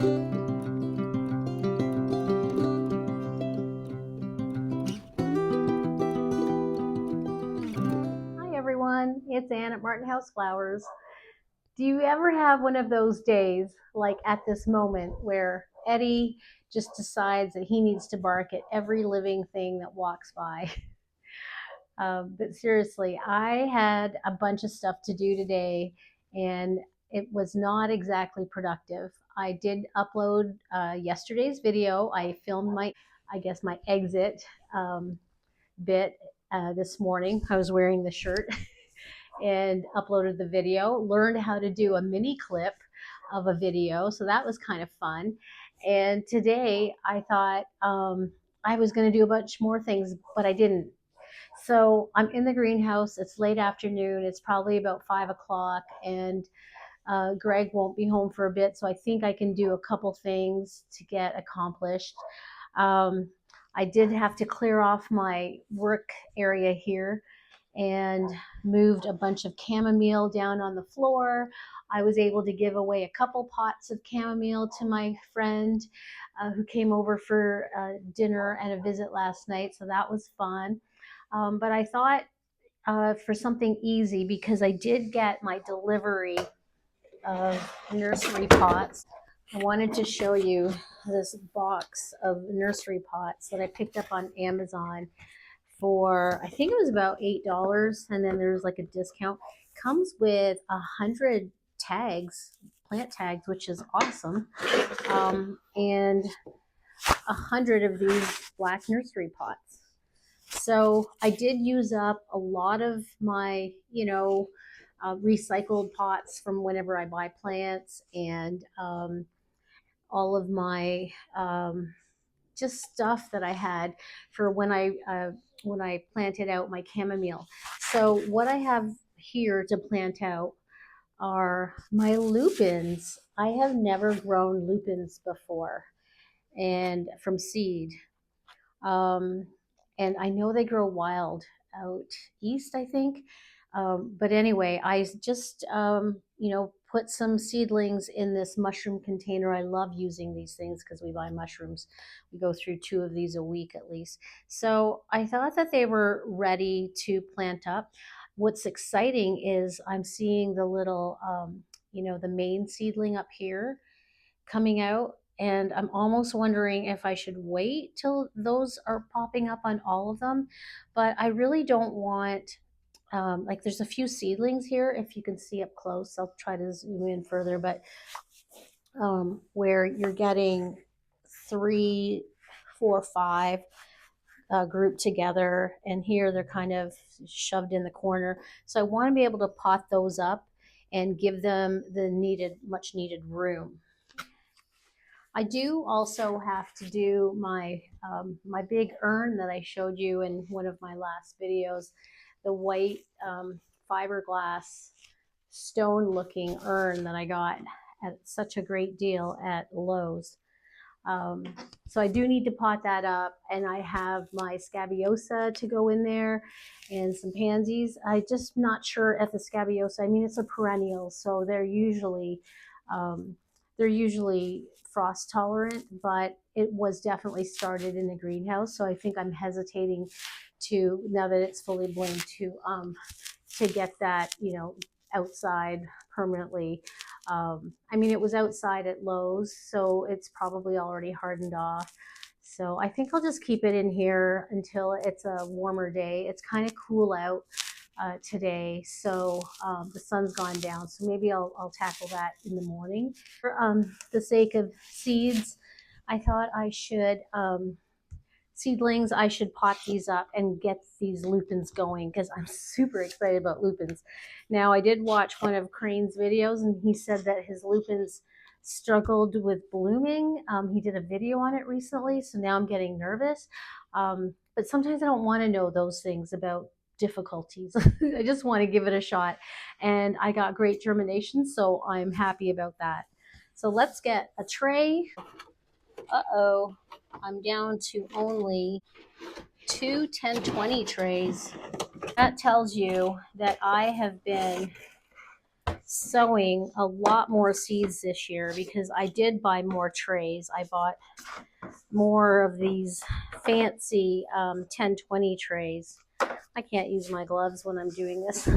Hi everyone, it's Ann at Martin House Flowers. Do you ever have one of those days, like at this moment, where Eddie just decides that he needs to bark at every living thing that walks by? But seriously, I had a bunch of stuff to do today, and it was not exactly productive. I did upload yesterday's video. I filmed I guess, my exit bit this morning. I was wearing the shirt and uploaded the video, learned how to do a mini clip of a video. So that was kind of fun. And today I thought I was going to do a bunch more things, but I didn't. So I'm in the greenhouse. It's late afternoon. It's probably about 5 o'clock, and Greg won't be home for a bit. So I think I can do a couple things to get accomplished. Um, I did have to clear off my work area here and moved a bunch of chamomile down on the floor. I was able to give away a couple pots of chamomile to my friend who came over for dinner and a visit last night, so that was fun. But I thought for something easy, because I did get my delivery of nursery pots, I wanted to show you this box of nursery pots that I picked up on Amazon for, I think it was about $8, and then there's like a discount. Comes with 100 tags, plant tags, which is awesome, and 100 of these black nursery pots. So I did use up a lot of my, recycled pots from whenever I buy plants, and all of my just stuff that I had for when I planted out my chamomile. So what I have here to plant out are my lupines. I have never grown lupines before, and from seed. Um, and I know they grow wild out east, I think. But anyway, I just, put some seedlings in this mushroom container. I love using these things because we buy mushrooms. We go through 2 of these a week at least. So I thought that they were ready to plant up. What's exciting is I'm seeing the little, the main seedling up here coming out, and I'm almost wondering if I should wait till those are popping up on all of them. But I really don't want, like, there's a few seedlings here, if you can see up close. I'll try to zoom in further, but where you're getting 3, 4, 5 grouped together, and here they're kind of shoved in the corner. So I want to be able to pot those up and give them the much needed room. I do also have to do my big urn that I showed you in one of my last videos, the white fiberglass stone looking urn that I got at such a great deal at Lowe's. So I do need to pot that up, and I have my scabiosa to go in there and some pansies. I'm just not sure at the scabiosa. I mean, it's a perennial, so they're usually frost tolerant, but it was definitely started in the greenhouse. So I think I'm hesitating to, now that it's fully bloomed, to get that, outside permanently. I mean, it was outside at Lowe's, so it's probably already hardened off. So I think I'll just keep it in here until it's a warmer day. It's kind of cool out today, so the sun's gone down, so maybe I'll tackle that in the morning. For the sake of seeds, I thought I should seedlings, I should pot these up and get these lupins going, because I'm super excited about lupins. Now, I did watch one of Crane's videos, and he said that his lupins struggled with blooming. He did a video on it recently, so now I'm getting nervous. But sometimes I don't want to know those things about difficulties. I just want to give it a shot, and I got great germination, so I'm happy about that. So let's get a tray. Uh-oh, I'm down to only 2 10-20 trays. That tells you that I have been sowing a lot more seeds this year because I did buy more trays. I bought more of these fancy 10-20 trays. I can't use my gloves when I'm doing this.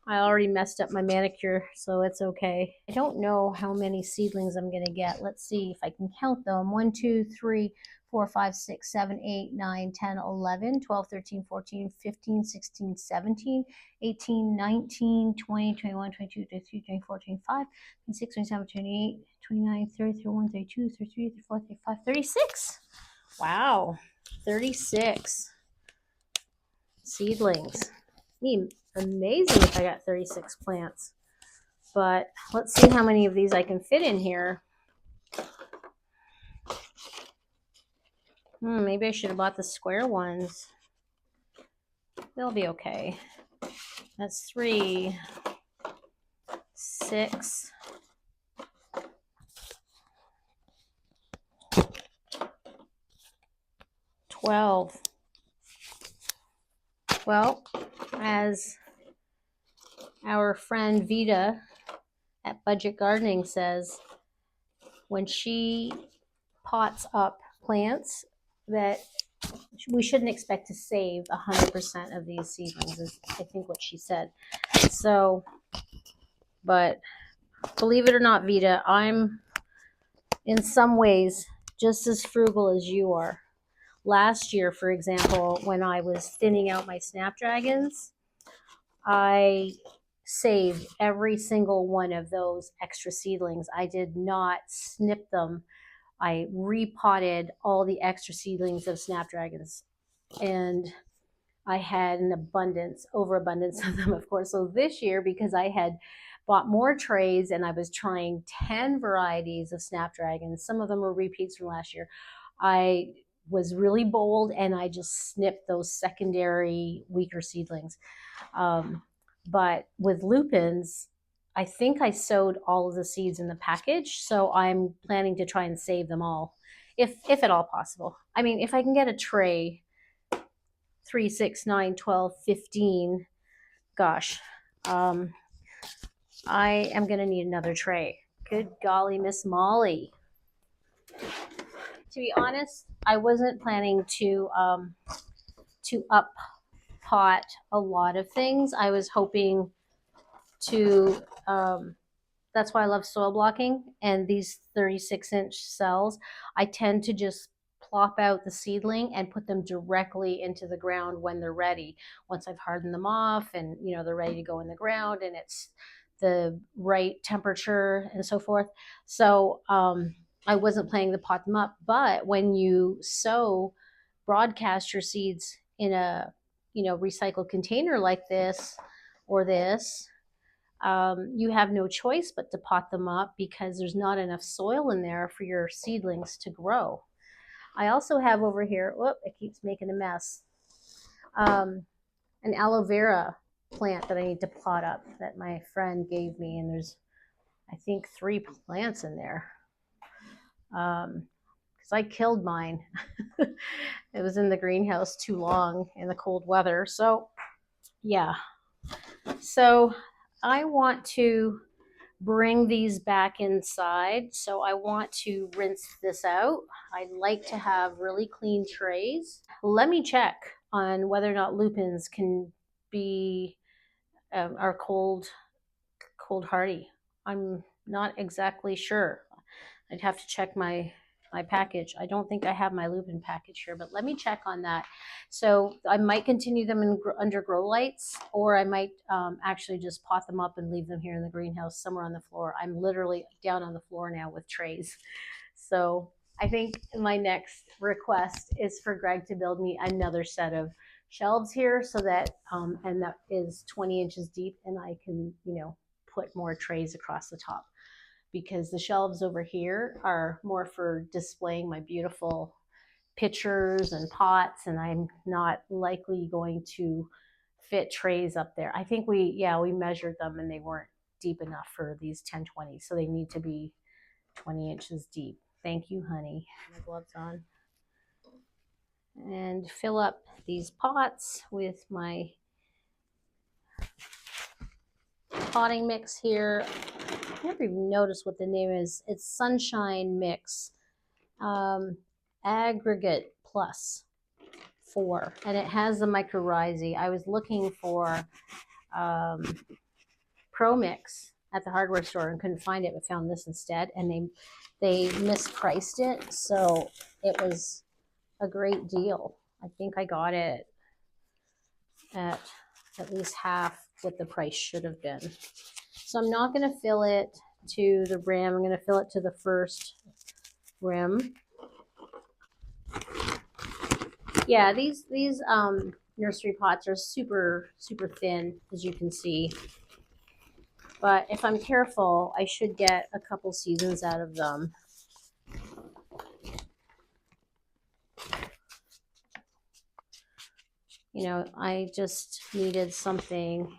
I already messed up my manicure, so it's okay. I don't know how many seedlings I'm going to get. Let's see if I can count them. 1, 2, 3, 4, 5, 6, 7, 8, 9, 10, 11, 12, 13, 14, 15, 16, 17, 18, 19, 20, 21, 22, 23, 24, 25, 26, 27, 28, 29, 30, 31, 32, 33, 34, 35, 36. Wow, 36 seedlings. Amazing if I got 36 plants. But let's see how many of these I can fit in here. Maybe I should have bought the square ones. They'll be okay. That's 3, 6, 12. Well, as our friend Vita at Budget Gardening says, when she pots up plants, that we shouldn't expect to save 100% of these seedlings, is I think what she said. So, but believe it or not, Vita, I'm in some ways just as frugal as you are. Last year, for example, when I was thinning out my snapdragons, I saved every single one of those extra seedlings. I did not snip them. I repotted all the extra seedlings of snapdragons, and I had an overabundance of them, of course. So this year, because I had bought more trays and I was trying 10 varieties of snapdragons, some of them were repeats from last year, I was really bold and I just snipped those secondary weaker seedlings. But with lupins, I think I sowed all of the seeds in the package, so I'm planning to try and save them all, if at all possible. I mean, if I can get a tray, 3, 6, 9, 12, 15, gosh, I am going to need another tray. Good golly, Miss Molly. To be honest, I wasn't planning to up pot a lot of things. I was hoping to, that's why I love soil blocking, and these 36-inch cells, I tend to just plop out the seedling and put them directly into the ground when they're ready. Once I've hardened them off and they're ready to go in the ground and it's the right temperature and so forth. So I wasn't planning to pot them up, but when you broadcast your seeds in a recycled container like this or this, you have no choice but to pot them up because there's not enough soil in there for your seedlings to grow. I also have over here, it keeps making a mess, an aloe vera plant that I need to pot up that my friend gave me, and there's, I think, 3 plants in there. Because I killed mine. It was in the greenhouse too long in the cold weather. So, yeah. So I want to bring these back inside. So I want to rinse this out. I like to have really clean trays. Let me check on whether or not lupins can be are cold hardy. I'm not exactly sure. I'd have to check my package. I don't think I have my lupin package here, but let me check on that. So I might continue them under grow lights, or I might actually just pot them up and leave them here in the greenhouse somewhere on the floor. I'm literally down on the floor now with trays. So I think my next request is for Greg to build me another set of shelves here, so that and that is 20 inches deep, and I can put more trays across the top, because the shelves over here are more for displaying my beautiful pitchers and pots, and I'm not likely going to fit trays up there. I think we measured them and they weren't deep enough for these 10-20, so they need to be 20 inches deep. Thank you, honey. My gloves on. And fill up these pots with my potting mix here. I never even noticed what the name is. It's Sunshine Mix Aggregate Plus 4, and it has the mycorrhizae. I was looking for Pro Mix at the hardware store and couldn't find it, but found this instead, and they mispriced it, so it was a great deal. I think I got it at least half what the price should have been. So I'm not going to fill it to the rim. I'm going to fill it to the first rim. Yeah, these nursery pots are super thin, as you can see. But if I'm careful, I should get a couple seasons out of them. You know, I just needed something.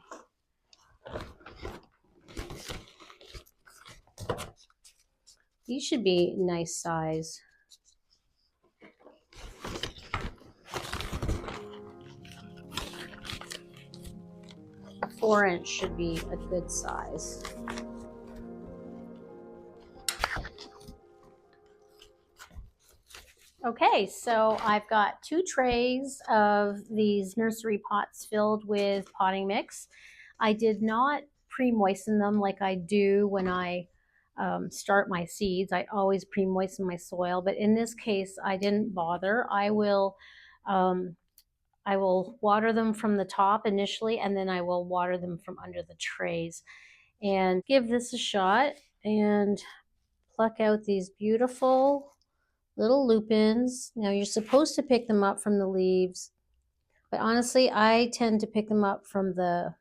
These should be nice size. A 4-inch should be a good size. Okay, so I've got 2 trays of these nursery pots filled with potting mix. I did not pre-moisten them like I do when I start my seeds. I always pre-moisten my soil, but in this case, I didn't bother. I will water them from the top initially, and then I will water them from under the trays. And give this a shot and pluck out these beautiful little lupines. Now you're supposed to pick them up from the leaves, but honestly, I tend to pick them up from the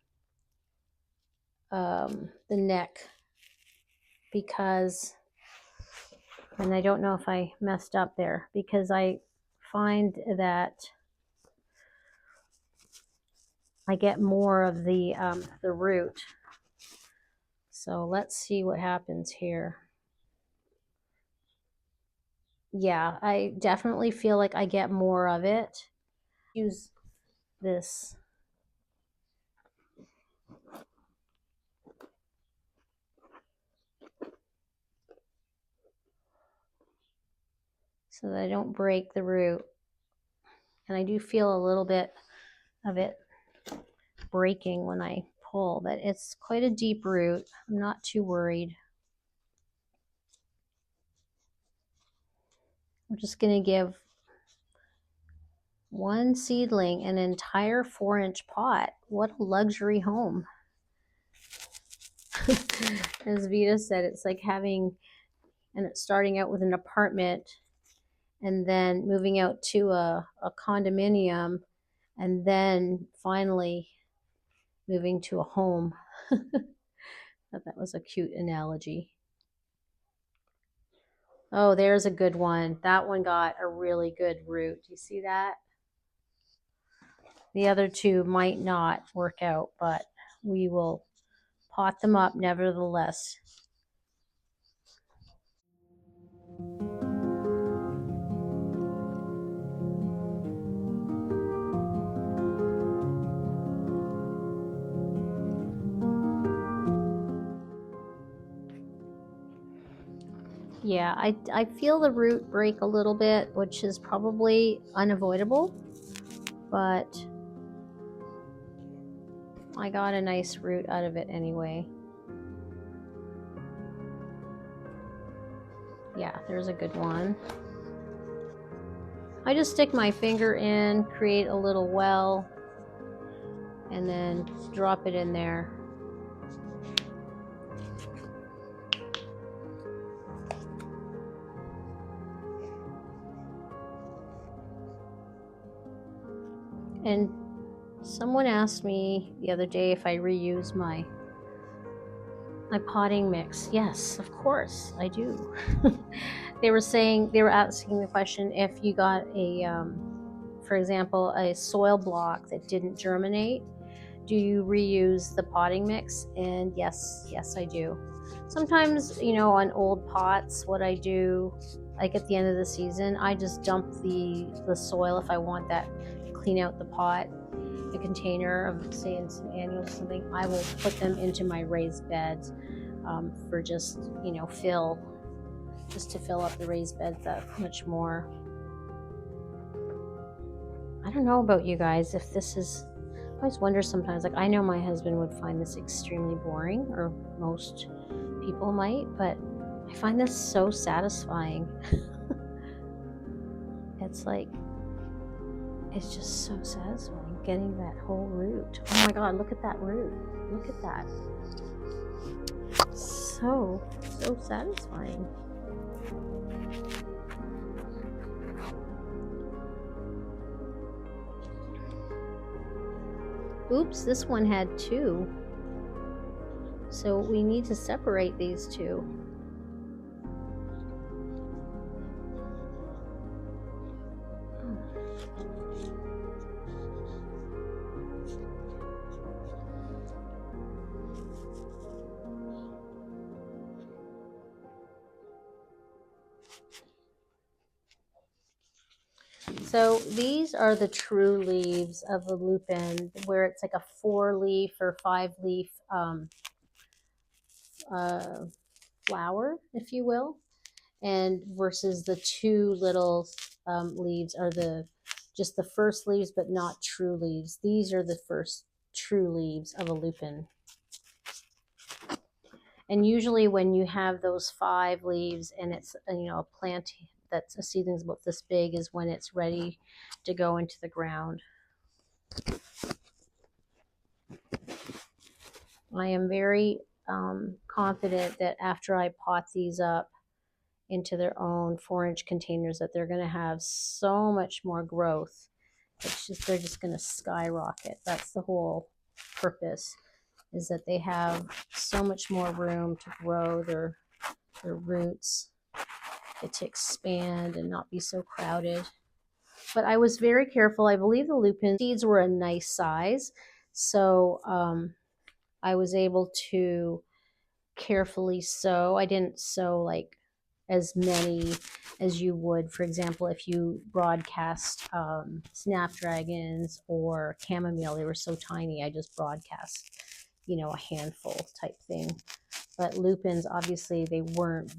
neck because, and I don't know if I messed up there, because I find that I get more of the root. So let's see what happens here. Yeah, I definitely feel like I get more of it. Use this so that I don't break the root. And I do feel a little bit of it breaking when I pull, but it's quite a deep root. I'm not too worried. I'm just going to give one seedling an entire 4-inch pot. What a luxury home. As Vita said, it's like having, and it's starting out with an apartment and then moving out to a condominium and then finally moving to a home. I thought that was a cute analogy. Oh, there's a good one. That one got a really good root. Do you see that? The other two might not work out, but we will pot them up nevertheless. Yeah, I feel the root break a little bit, which is probably unavoidable, but I got a nice root out of it anyway. Yeah, there's a good one. I just stick my finger in, create a little well, and then drop it in there. And someone asked me the other day if I reuse my potting mix. Yes, of course I do. They were asking the question, if you got a, for example, a soil block that didn't germinate, do you reuse the potting mix? And yes, I do. Sometimes, on old pots, what I do, like at the end of the season, I just dump the soil if I want that, clean out the pot, the container of, say, in some annuals or something. I will put them into my raised beds for just, just to fill up the raised beds that much more. I don't know about you guys, if this is, I always wonder sometimes, like, I know my husband would find this extremely boring, or most people might, but I find this so satisfying. It's like, it's just so satisfying getting that whole root. Oh my God, look at that root. Look at that. So satisfying. Oops, this one had two. So we need to separate these two. So these are the true leaves of the lupin, where it's like a 4-leaf or 5-leaf flower, if you will, and versus the 2 little leaves are just the first leaves, but not true leaves. These are the first true leaves of a lupin. And usually when you have those 5 leaves and it's a plant that's a seedling's about this big is when it's ready to go into the ground. I am very confident that after I pot these up into their own 4-inch containers, that they're going to have so much more growth. They're just going to skyrocket. That's the whole purpose, is that they have so much more room to grow their roots, get to expand and not be so crowded. But I was very careful. I believe the lupin seeds were a nice size, so I was able to carefully sow. I didn't sow like as many as you would, for example, if you broadcast snapdragons or chamomile. They were so tiny, I just broadcast, a handful type thing. But lupins, obviously, they weren't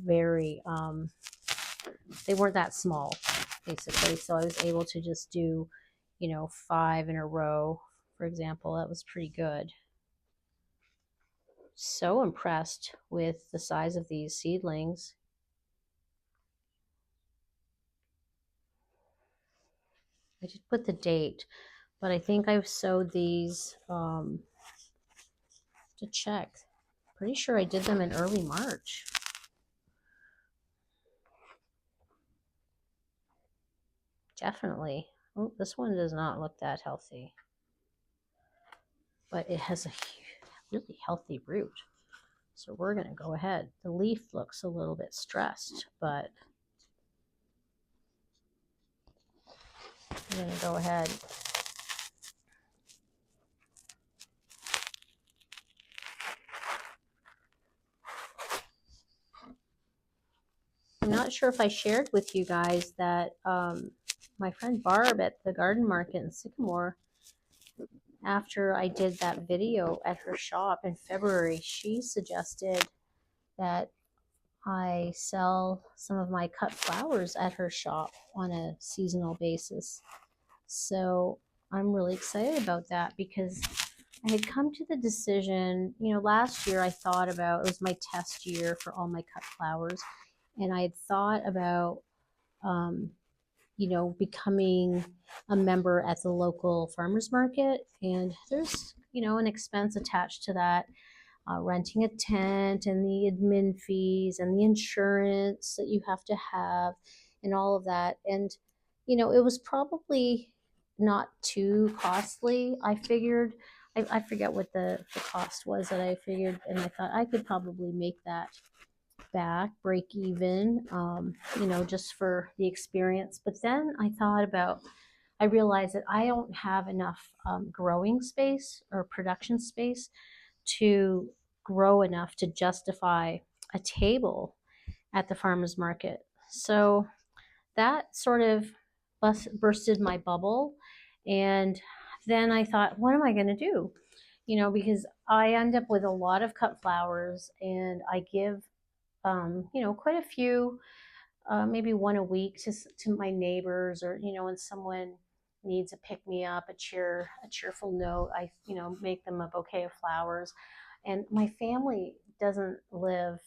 they weren't that small, basically. So I was able to just do, 5 in a row, for example. That was pretty good. So impressed with the size of these seedlings. I did put the date, but I think I've sowed these to check. Pretty sure I did them in early March. Definitely. Oh, this one does not look that healthy, but it has a really healthy root. So we're going to go ahead. The leaf looks a little bit stressed, but I'm going to go ahead. I'm not sure if I shared with you guys that my friend Barb at the garden market in Sycamore, after I did that video at her shop in February, she suggested that I sell some of my cut flowers at her shop on a seasonal basis. So I'm really excited about that, because I had come to the decision, last year I thought about, it was my test year for all my cut flowers, and I had thought about, becoming a member at the local farmers market, and there's, an expense attached to that. Renting a tent and the admin fees and the insurance that you have to have and all of that. And, it was probably not too costly. I figured, I forget what the cost was that I figured, and I thought I could probably make that back, break even, just for the experience. But then I thought about, I realized that I don't have enough growing space or production space to grow enough to justify a table at the farmer's market. So that sort of bursted my bubble. And then I thought, what am I going to do? Because I end up with a lot of cut flowers and I give, quite a few, maybe one a week to my neighbors, or, when someone needs a pick me up, a cheerful note, I, make them a bouquet of flowers. And my family doesn't live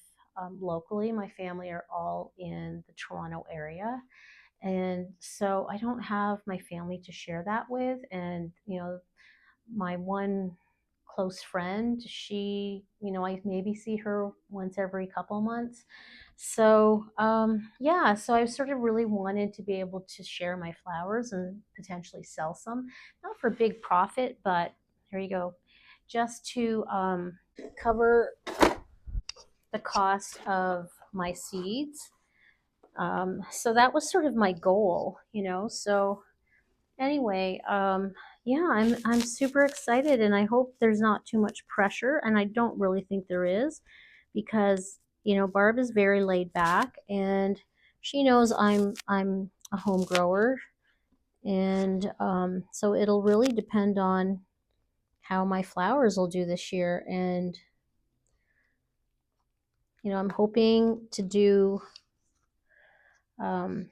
locally. My family are all in the Toronto area. And so I don't have my family to share that with. And, my one close friend, she, I maybe see her once every couple months. So, yeah, so I sort of really wanted to be able to share my flowers and potentially sell some, not for big profit, but here you go, just to cover the cost of my seeds. So that was sort of my goal. So anyway, yeah, I'm super excited, and I hope there's not too much pressure, and I don't really think there is, because Barb is very laid back, and she knows I'm a home grower, and so it'll really depend on how my flowers will do this year. And I'm hoping to do um,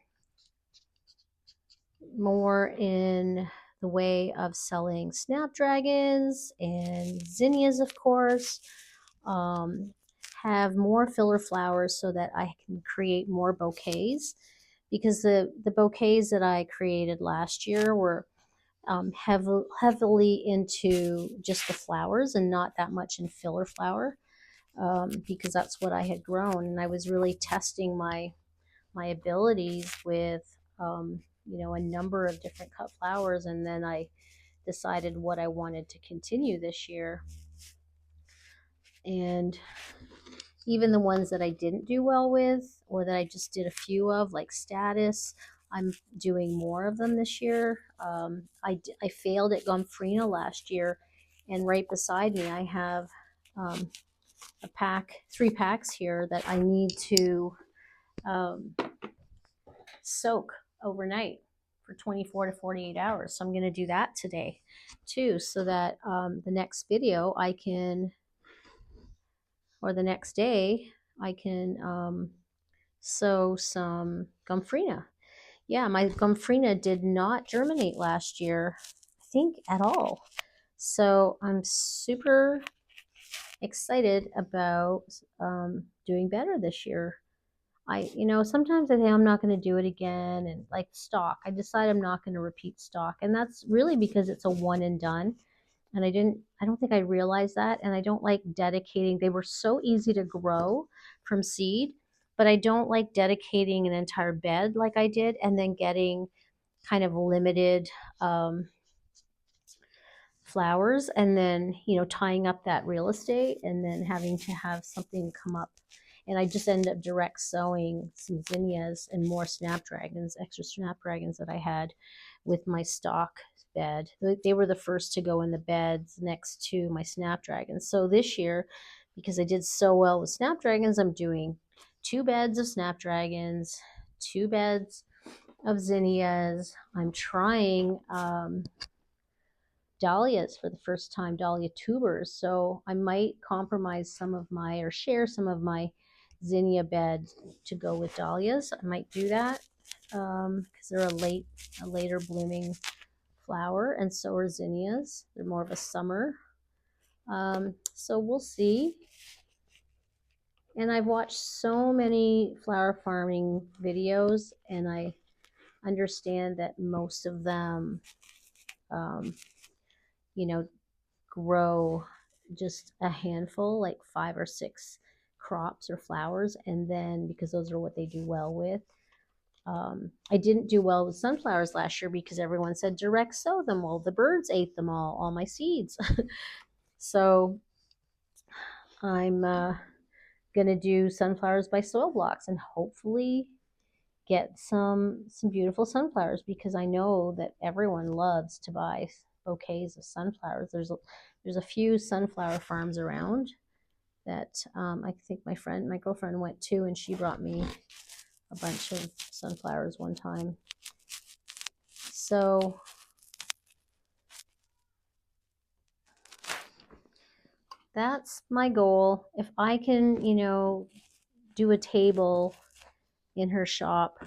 more in the way of selling snapdragons and zinnias, of course. Um, have more filler flowers so that I can create more bouquets, because the bouquets that I created last year were heavily into just the flowers and not that much in filler flower, because that's what I had grown, and I was really testing my abilities with a number of different cut flowers, and then I decided what I wanted to continue this year. And even the ones that I didn't do well with, or that I just did a few of, like Status, I'm doing more of them this year. I failed at Gomphrena last year, and right beside me I have three packs here that I need to um, soak overnight for 24 to 48 hours. So I'm going to do that today too, so that the next video or the next day, I can sow some Gomphrena. Yeah, my Gomphrena did not germinate last year, I think, at all. So I'm super excited about doing better this year. Sometimes I think I'm not going to do it again. And like stock, I decide I'm not going to repeat stock. And that's really because it's a one and done. And I don't think I realized that. And I don't like dedicating. They were so easy to grow from seed, but I don't like dedicating an entire bed like I did and then getting kind of limited flowers, and then tying up that real estate and then having to have something come up. And I just ended up direct sowing some zinnias and more snapdragons, extra snapdragons that I had with my stock bed. They were the first to go in the beds next to my snapdragons. So this year, because I did so well with snapdragons, I'm doing 2 beds of snapdragons, 2 beds of zinnias. I'm trying dahlias for the first time, dahlia tubers. So I might compromise or share some of my zinnia beds to go with dahlias. I might do that because they're a later blooming flower, and so are zinnias. They're more of a summer. So we'll see. And I've watched so many flower farming videos, and I understand that most of them grow just a handful, like 5 or 6 crops or flowers, and then because those are what they do well with. I didn't do well with sunflowers last year because everyone said direct sow them. Well, the birds ate them all my seeds. So I'm gonna do sunflowers by soil blocks, and hopefully get some beautiful sunflowers, because I know that everyone loves to buy bouquets of sunflowers. There's a few sunflower farms around that I think my girlfriend went to, and she brought me a bunch of sunflowers one time. So that's my goal. If I can, do a table in her shop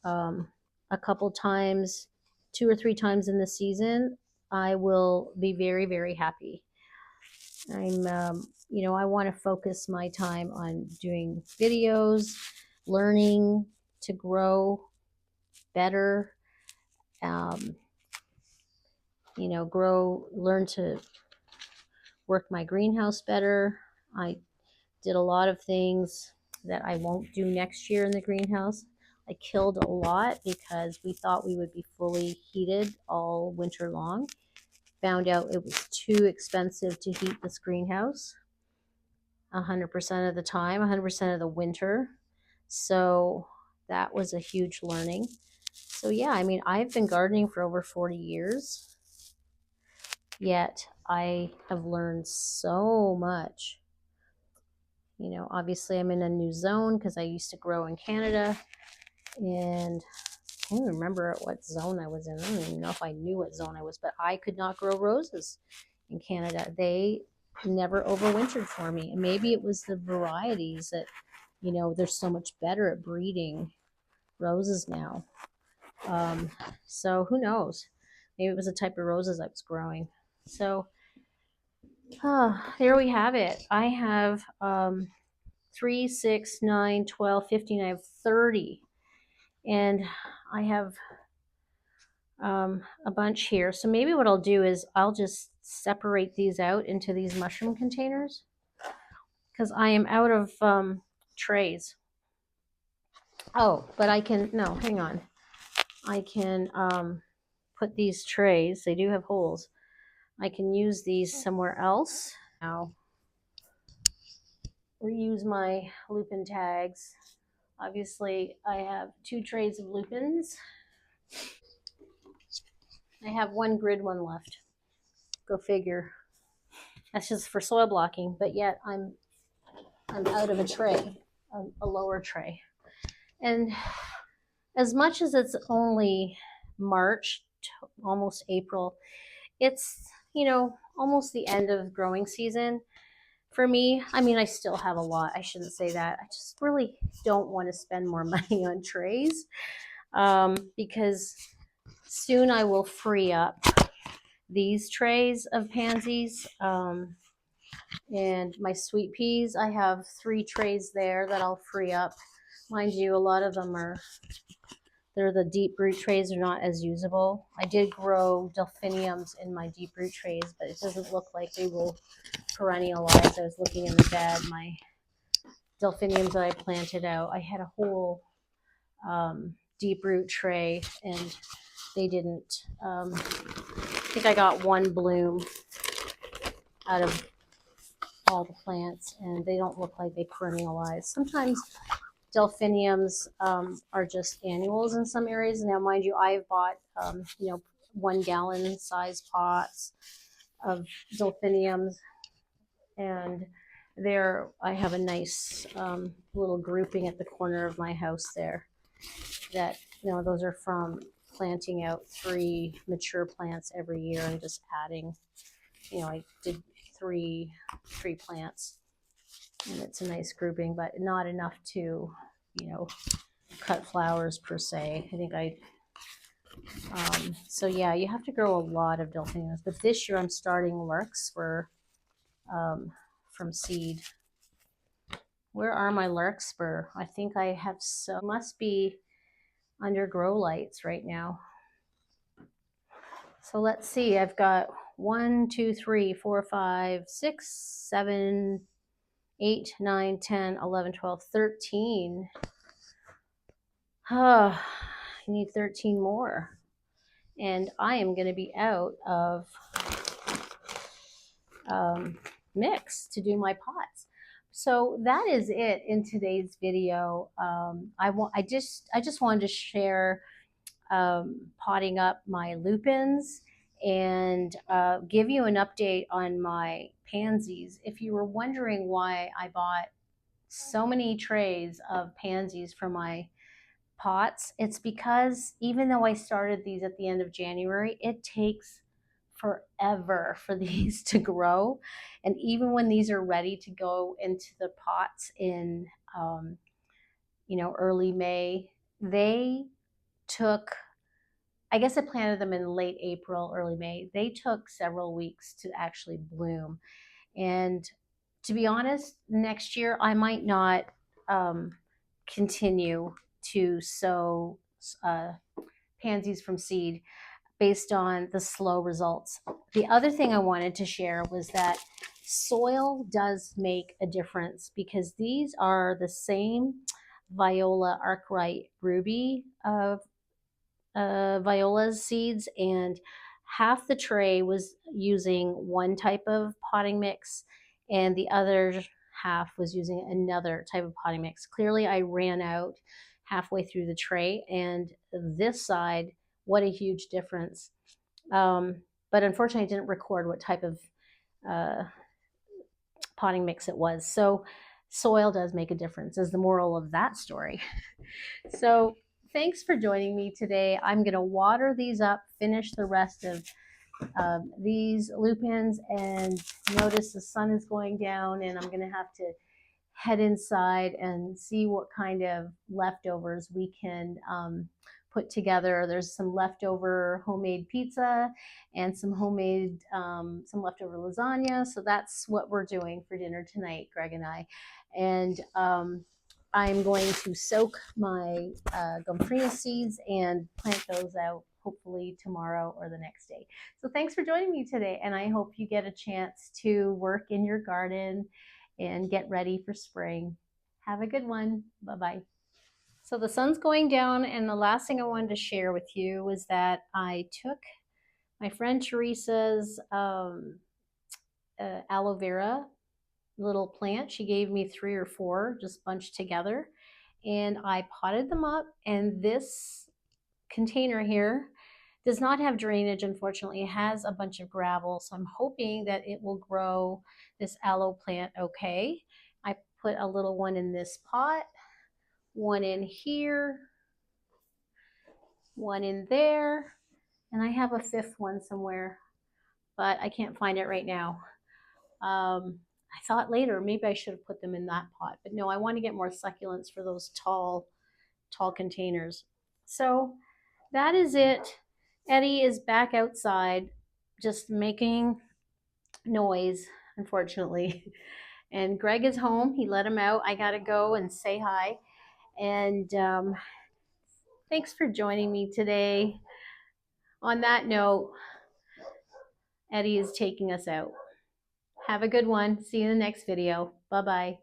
a couple times, 2 or 3 times in the season, I will be very, very happy. I want to focus my time on doing videos, learning to grow better, um, learn to work my greenhouse better. I did a lot of things that I won't do next year in the greenhouse. I killed a lot because we thought we would be fully heated all winter long. Found out it was too expensive to heat this greenhouse 100% of the time, 100% of the winter. So that was a huge learning. So yeah, I mean, I've been gardening for over 40 years, yet I have learned so much. Obviously I'm in a new zone because I used to grow in Canada, and I can't even remember what zone I was in. I don't even know if I knew what zone I was, but I could not grow roses in Canada. They never overwintered for me. And maybe it was the varieties that, they're so much better at breeding roses now. So who knows? Maybe it was the type of roses I was growing. So there we have it. I have 3, 6, 9, 12, 15. I have 30. And I have a bunch here. So maybe what I'll do is I'll just separate these out into these mushroom containers, because I am out of trays. Oh, but I can, no, hang on. I can put these trays, they do have holes. I can use these somewhere else. Now, reuse my lupin tags. Obviously, I have 2 trays of lupins. I have 1 grid one left. Go figure. That's just for soil blocking, but yet I'm out of a tray, a lower tray. And as much as it's only March, almost April, it's, almost the end of growing season. For me, I mean, I still have a lot. I shouldn't say that. I just really don't want to spend more money on trays, because soon I will free up these trays of pansies. And my sweet peas, I have 3 trays there that I'll free up. Mind you, a lot of them they're the deep root trays, are not as usable. I did grow delphiniums in my deep root trays, but it doesn't look like they will perennialize. I was looking in the bed, my delphiniums that I planted out, I had a whole deep root tray, and they didn't. I think I got 1 bloom out of all the plants, and they don't look like they perennialize. Sometimes delphiniums are just annuals in some areas. Now, mind you, I've bought 1-gallon size pots of delphiniums, and there I have a nice little grouping at the corner of my house there. That those are from planting out 3 mature plants every year and just adding. I did 3 plants, and it's a nice grouping, but not enough to cut flowers per se. I think so yeah, you have to grow a lot of delphiniums. But this year I'm starting larkspur from seed. Where are my larkspur? I think I have, so must be under grow lights right now. So let's see, I've got 1, 2, 3, 4, 5, 6, 7, 8, 9, 10, 11, 12, 13. I need 13 more. And I am going to be out of mix to do my pots. So that is it in today's video. I just wanted to share potting up my lupins and give you an update on my pansies. If you were wondering why I bought so many trays of pansies for my pots, it's because even though I started these at the end of January, it takes forever for these to grow. And even when these are ready to go into the pots in, um, early May, they took, I guess I planted them in late April, early May. They took several weeks to actually bloom. And to be honest, next year I might not um, continue to sow uh, pansies from seed based on the slow results. The other thing I wanted to share was that soil does make a difference, because these are the same Viola arkwright ruby Viola's seeds, and half the tray was using one type of potting mix and the other half was using another type of potting mix. Clearly I ran out halfway through the tray, and this side, what a huge difference. But unfortunately I didn't record what type of uh, potting mix it was. So soil does make a difference, is the moral of that story. So thanks for joining me today. I'm going to water these up, finish the rest of these lupins, and notice the sun is going down, and I'm going to have to head inside and see what kind of leftovers we can put together. There's some leftover homemade pizza and some some leftover lasagna. So that's what we're doing for dinner tonight, Greg and I. And I'm going to soak my gomphrena seeds and plant those out hopefully tomorrow or the next day. So thanks for joining me today, and I hope you get a chance to work in your garden and get ready for spring. Have a good one. Bye-bye. So the sun's going down, and the last thing I wanted to share with you was that I took my friend Teresa's aloe vera little plant. She gave me 3 or 4 just bunched together, and I potted them up. And this container here does not have drainage, unfortunately. It has a bunch of gravel, so I'm hoping that it will grow this aloe plant okay. I put a little one in this pot, one in here, one in there, and I have a 5th one somewhere, but I can't find it right now. I thought later maybe I should have put them in that pot, but no, I want to get more succulents for those tall containers. So that is it. Eddie is back outside just making noise, unfortunately. And Greg is home. He let him out. I got to go and say hi. And thanks for joining me today. On that note, Eddie is taking us out. Have a good one. See you in the next video. Bye-bye.